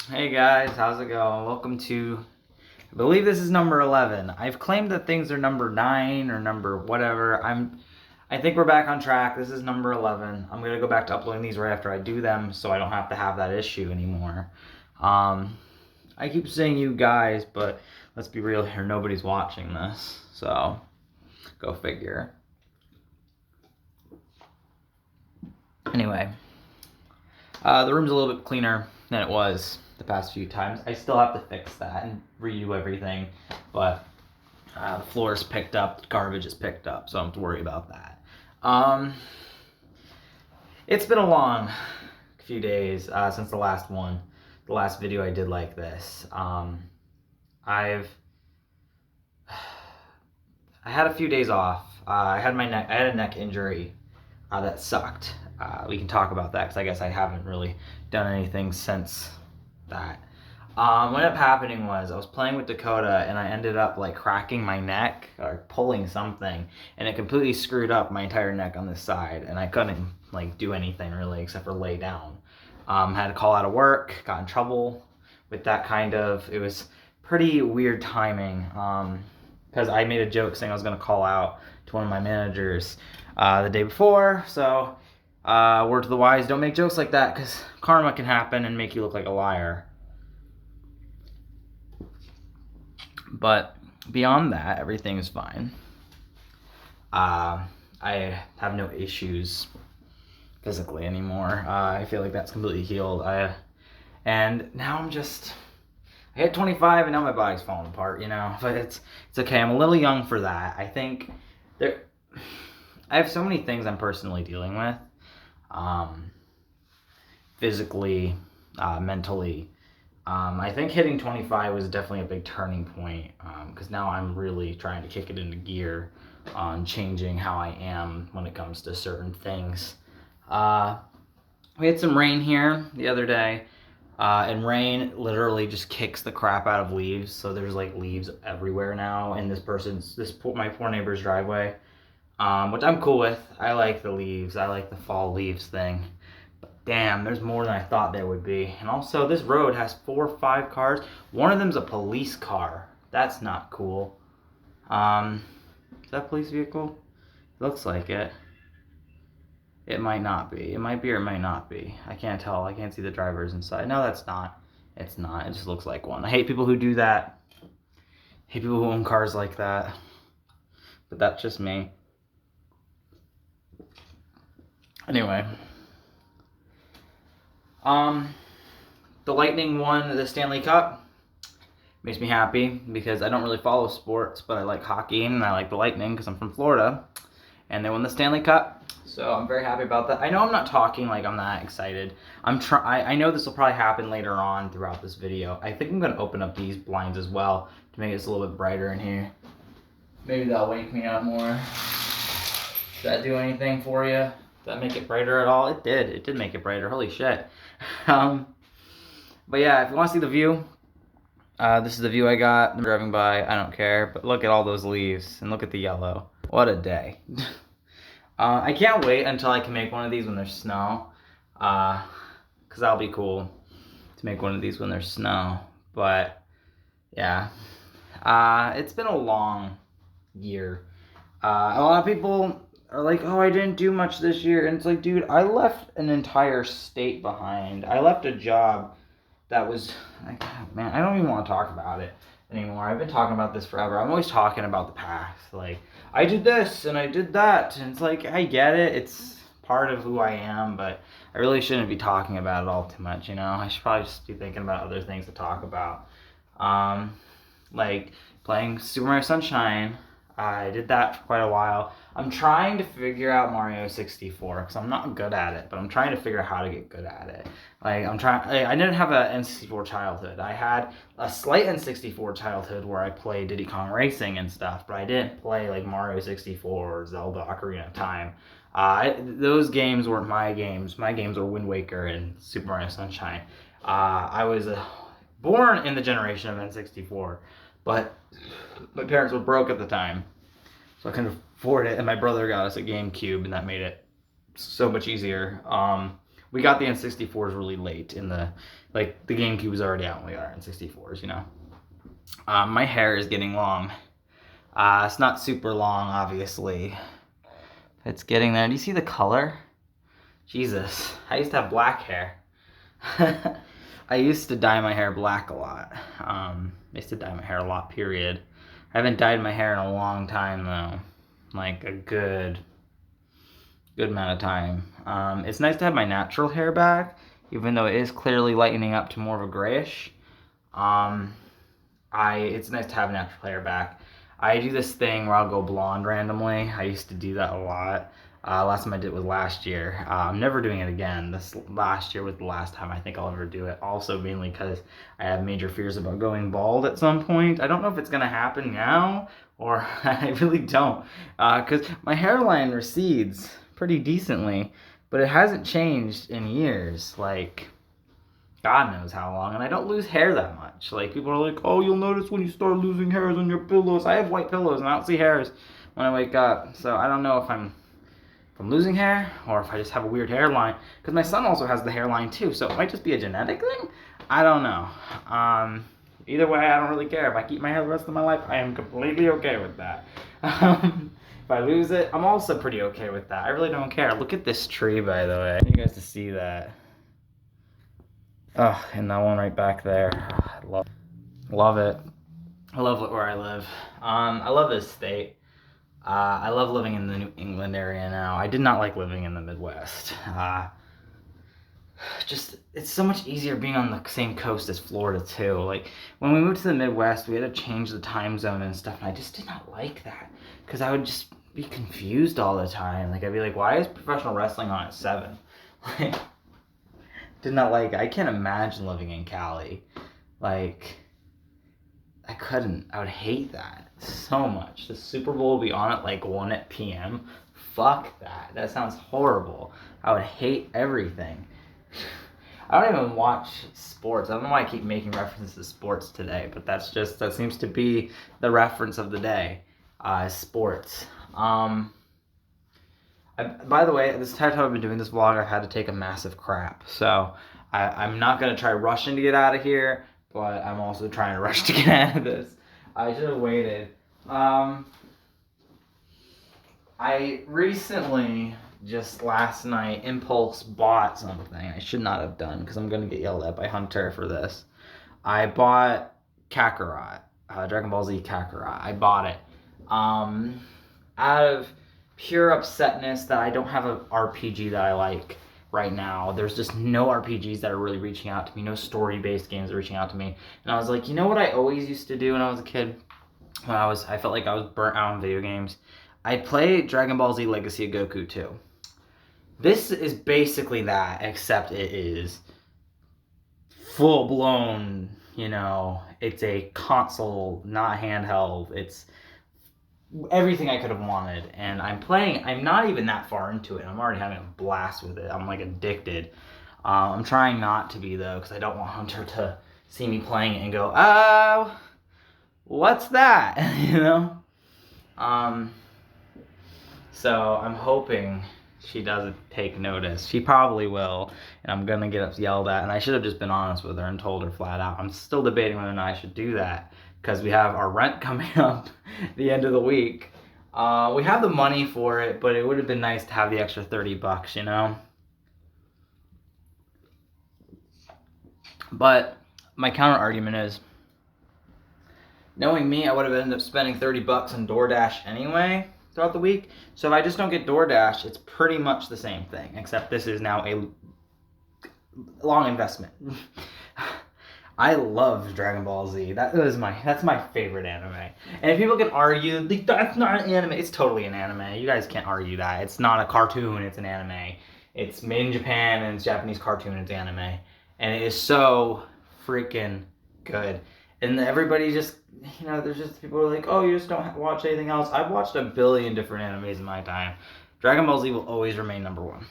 Hey guys, how's it going? Welcome to, I believe this is number 11. I've claimed that things are number 9 or number whatever. I think we're back on track. This is number 11. I'm going to go back to uploading these right after I do them so I don't have to have that issue anymore. I keep saying you guys, but let's be real here. Nobody's watching this, so go figure. Anyway, the room's a little bit cleaner than it was the past few times. I still have to fix that and redo everything, but the floor is picked up, garbage is picked up, so I don't have to worry about that. It's been a long few days since the last video I did like this. I had a few days off. I had a neck injury that sucked. We can talk about that because I guess I haven't really done anything since that. What ended up happening was I was playing with Dakota and I ended up like cracking my neck or pulling something, and it completely screwed up my entire neck on this side, and I couldn't like do anything really except for lay down. Had to call out of work, got in trouble with that kind of. It was pretty weird timing because I made a joke saying I was going to call out to one of my managers the day before. So word to the wise, don't make jokes like that because karma can happen and make you look like a liar. But beyond that, everything is fine. I have no issues physically anymore. I feel like that's completely healed. And now I hit 25 and now my body's falling apart, you know. But it's okay. I'm a little young for that. I think I have so many things I'm personally dealing with, physically, mentally. I think hitting 25 was definitely a big turning point because now I'm really trying to kick it into gear on changing how I am when it comes to certain things. We had some rain here the other day, and rain literally just kicks the crap out of leaves. So there's like leaves everywhere now in my poor neighbor's driveway, which I'm cool with. I like the leaves. I like the fall leaves thing. Damn, there's more than I thought there would be. And also, this road has 4 or 5 cars. One of them's a police car. That's not cool. Is that a police vehicle? It looks like it. It might not be. It might be or it might not be. I can't tell. I can't see the drivers inside. No, that's not. It's not. It just looks like one. I hate people who do that. I hate people who own cars like that. But that's just me. Anyway. The Lightning won the Stanley Cup. Makes me happy because I don't really follow sports, but I like hockey and I like the Lightning because I'm from Florida. And they won the Stanley Cup, so I'm very happy about that. I know I'm not talking like I'm that excited. I know this will probably happen later on throughout this video. I think I'm going to open up these blinds as well to make it a little bit brighter in here. Maybe that'll wake me up more. Did that do anything for you? Did that make it brighter at all? It did. It did make it brighter. Holy shit. But yeah, if you want to see the view, this is the view I got. I'm driving by. I don't care. But look at all those leaves and look at the yellow. What a day. I can't wait until I can make one of these when there's snow. Because that'll be cool to make one of these when there's snow. But yeah. It's been a long year. A lot of people are like, oh, I didn't do much this year. And it's like, dude, I left an entire state behind. I left a job that was, like, man, I don't even want to talk about it anymore. I've been talking about this forever. I'm always talking about the past. Like, I did this and I did that. And it's like, I get it. It's part of who I am, but I really shouldn't be talking about it all too much, you know? I should probably just be thinking about other things to talk about. Like playing Super Mario Sunshine. I did that for quite a while. I'm trying to figure out Mario 64 because I'm not good at it, but I'm trying to figure out how to get good at it. Like I didn't have an N64 childhood. I had a slight N64 childhood where I played Diddy Kong Racing and stuff, but I didn't play like Mario 64 or Zelda Ocarina of Time. Those games weren't my games. My games were Wind Waker and Super Mario Sunshine. I was born in the generation of N64, but my parents were broke at the time, so I couldn't afford it, and my brother got us a GameCube, and that made it so much easier. We got the N64s really late in the GameCube was already out when we got our N64s, you know. My hair is getting long. It's not super long, obviously. It's getting there. Do you see the color? Jesus, I used to have black hair. I used to dye my hair black a lot. I used to dye my hair a lot, period. I haven't dyed my hair in a long time, though. Like a good amount of time. It's nice to have my natural hair back, even though it is clearly lightening up to more of a grayish. It's nice to have natural hair back. I do this thing where I'll go blonde randomly. I used to do that a lot. Last time I did it was last year. I'm never doing it again. This last year was the last time I think I'll ever do it. Also, mainly because I have major fears about going bald at some point. I don't know if it's gonna happen now, or I really don't. Because my hairline recedes pretty decently, but it hasn't changed in years. Like, God knows how long, and I don't lose hair that much. Like, people are like, oh, you'll notice when you start losing hairs on your pillows. I have white pillows, and I don't see hairs when I wake up. So I don't know if I'm losing hair, or if I just have a weird hairline. Because my son also has the hairline, too, so it might just be a genetic thing? I don't know. Either way, I don't really care. If I keep my hair the rest of my life, I am completely okay with that. If I lose it, I'm also pretty okay with that. I really don't care. Look at this tree, by the way. I want you guys to see that. Oh, and that one right back there. I love it. I love it where I live. I love this state. I love living in the New England area now. I did not like living in the Midwest. It's so much easier being on the same coast as Florida, too. Like, when we moved to the Midwest, we had to change the time zone and stuff, and I just did not like that. Because I would just be confused all the time. Like, I'd be like, why is professional wrestling on at 7? Like, did not like it. I can't imagine living in Cali. Like, I couldn't. I would hate that so much. The Super Bowl will be on at like 1 p.m. Fuck that. That sounds horrible. I would hate everything. I don't even watch sports. I don't know why I keep making references to sports today, but that seems to be the reference of the day. Sports. By the way, this entire time I've been doing this vlog, I've had to take a massive crap. So I'm not going to try rushing to get out of here, but I'm also trying to rush to get out of this. I should have waited. I recently, just last night, impulse bought something I should not have done, because I'm going to get yelled at by Hunter for this. I bought Kakarot, Dragon Ball Z Kakarot. I bought it out of pure upsetness that I don't have an RPG that I like right now. There's just no RPGs that are really reaching out to me. No story-based games are reaching out to me. And I was like, you know what I always used to do when I was a kid? When I felt like I was burnt out on video games. I'd play Dragon Ball Z Legacy of Goku 2. This is basically that, except it is full-blown, you know, it's a console, not handheld. It's everything I could have wanted, and I'm not even that far into it. I'm already having a blast with it. I'm like addicted. I'm trying not to be, though, because I don't want Hunter to see me playing it and go, oh, what's that? You know? So I'm hoping she doesn't take notice. She probably will, and I'm gonna get yelled at, and I should have just been honest with her and told her flat out. I'm still debating whether or not I should do that, because we have our rent coming up the end of the week. We have the money for it, but it would have been nice to have the extra $30, you know? But my counter argument is, knowing me, I would have ended up spending $30 on DoorDash anyway throughout the week. So if I just don't get DoorDash, it's pretty much the same thing, except this is now a long investment. I love Dragon Ball Z. That's my favorite anime. And if people can argue, like, that's not an anime, it's totally an anime. You guys can't argue that. It's not a cartoon, it's an anime. It's made in Japan, and it's Japanese cartoon, it's anime. And it is so freaking good. And everybody just, you know, there's just people who are like, oh, you just don't watch anything else. I've watched a billion different animes in my time. Dragon Ball Z will always remain number one.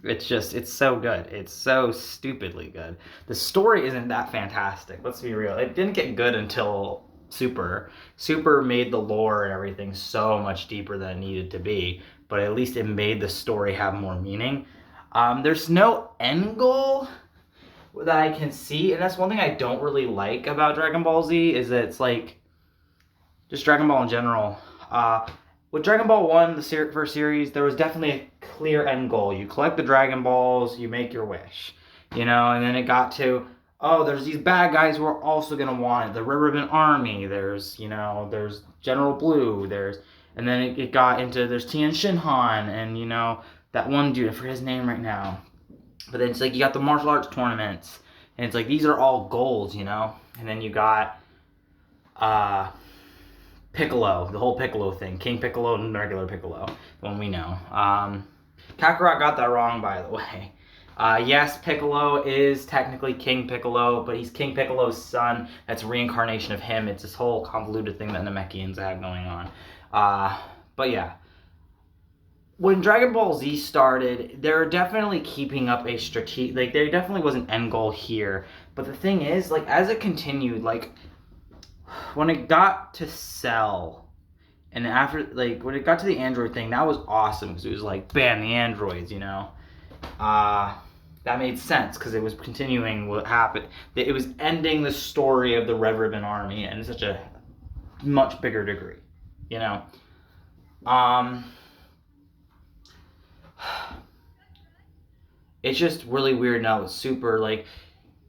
It's so good. It's so stupidly good. The story isn't that fantastic. Let's be real. It didn't get good until Super. Super made the lore and everything so much deeper than it needed to be, but at least it made the story have more meaning. There's no end goal that I can see, and that's one thing I don't really like about Dragon Ball Z, is that it's like, just Dragon Ball in general. With Dragon Ball 1, the first series, there was definitely a clear end goal. You collect the Dragon Balls, you make your wish. You know, and then it got to, oh, there's these bad guys who are also going to want it. The Red Ribbon Army, there's General Blue, and then it got into, there's Tien Shinhan, and, that one dude, I forget his name right now. But then it's like, you got the martial arts tournaments, and it's like, these are all goals, And then you got, Piccolo, the whole Piccolo thing. King Piccolo and regular Piccolo, the one we know. Kakarot got that wrong, by the way. Yes, Piccolo is technically King Piccolo, but he's King Piccolo's son. That's a reincarnation of him. It's this whole convoluted thing that Namekians have going on. But yeah. When Dragon Ball Z started, they're definitely keeping up a strategic... Like, there definitely was an end goal here. But the thing is, like, as it continued, like, when it got to Cell, and after, like, when it got to the android thing, that was awesome, because it was like, bam, the androids, that made sense, because it was continuing what happened. It was ending the story of the Red Ribbon Army in such a much bigger degree, It's just really weird now with Super, like,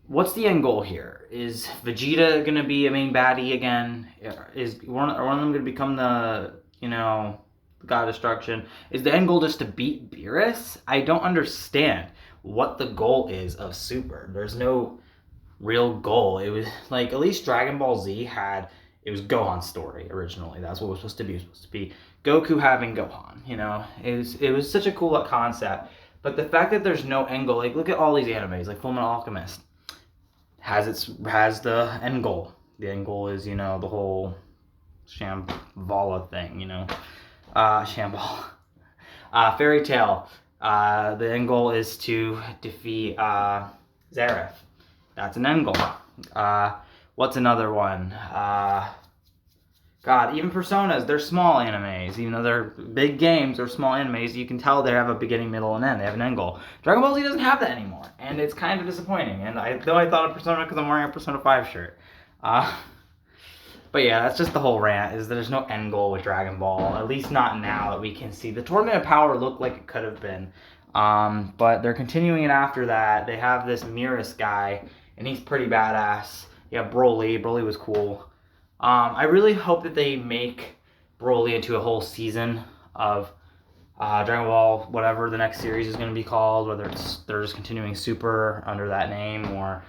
what's the end goal here? Is Vegeta going to be a main baddie again? Is one of them going to become the, God Destruction? Is the end goal just to beat Beerus? I don't understand what the goal is of Super. There's no real goal. It was, like, at least Dragon Ball Z it was Gohan's story originally. That's what it was supposed to be. It was supposed to be Goku having Gohan, It was such a cool concept. But the fact that there's no end goal, like, look at all these animes, like Fullmetal Alchemist, has the end goal. The end goal is, the whole Shambhala thing, Shambhala. Fairy Tail, the end goal is to defeat Zareth. That's an end goal. What's another one? God, even Personas, they're small animes. Even though they're big games, they're small animes. You can tell they have a beginning, middle, and end. They have an end goal. Dragon Ball Z doesn't have that anymore, and it's kind of disappointing. And I thought of Persona because I'm wearing a Persona 5 shirt. But yeah, that's just the whole rant, is there's no end goal with Dragon Ball. At least not now that we can see. The Tournament of Power looked like it could have been. But they're continuing it after that. They have this Mirrorless guy, and he's pretty badass. Yeah, Broly. Broly was cool. I really hope that they make Broly into a whole season of Dragon Ball, whatever the next series is going to be called, whether they're just continuing Super under that name, or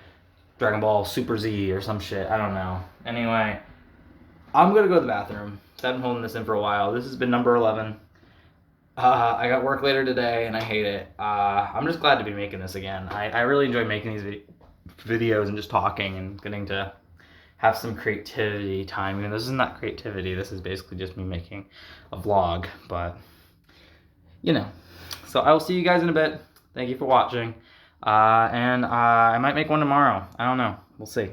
Dragon Ball Super Z or some shit. I don't know. Anyway, I'm going to go to the bathroom. I've been holding this in for a while. This has been number 11. I got work later today, and I hate it. I'm just glad to be making this again. I really enjoy making these videos and just talking and getting to have some creativity time. This is not creativity. This is basically just me making a vlog. But, So I will see you guys in a bit. Thank you for watching. And I might make one tomorrow. I don't know. We'll see.